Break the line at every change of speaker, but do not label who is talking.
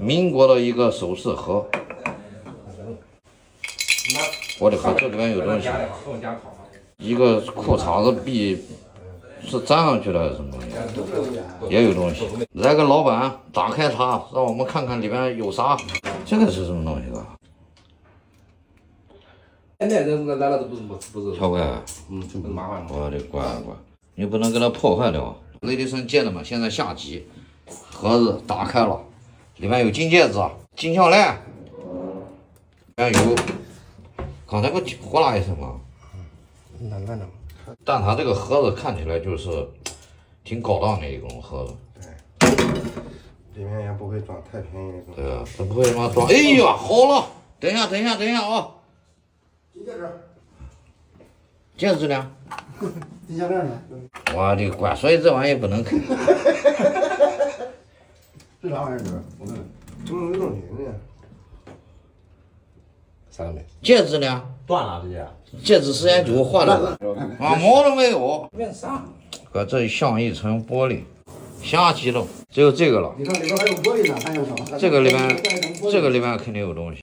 民国的一个首饰盒。我的靠，这里面有东西。一个裤衩子臂是粘上去的还是什么东西？也有东西。来个老板，打开它，让我们看看里面有啥。这个是什么东西啊？
现在人来了都不是。
小怪，
挺麻烦的。
我的乖乖，你不能给它破坏掉。Ladies and gentlemen，现在下集，盒子打开了，里面有金戒指、金项链，里面有，刚才不呼啦一声吗？
那。
但它这个盒子看起来就是挺高档的一种盒子。
对，里面也不会装太便宜的东西。
对啊，它不会他妈装。哎呀，好了，等一下啊！
金戒指。
戒指呢？
金项链呢？
我的乖，所以这玩意不能开。
这啥玩意儿？我看看。有东西呢。啥都没。
戒指呢？
断了这些。
戒指时间久坏了。啊，毛都没有。
没啥。
哥，这像一层玻璃，瞎激动，只有这个了。
你看里边还有玻璃呢，还有啥？
这个里面肯定有东西。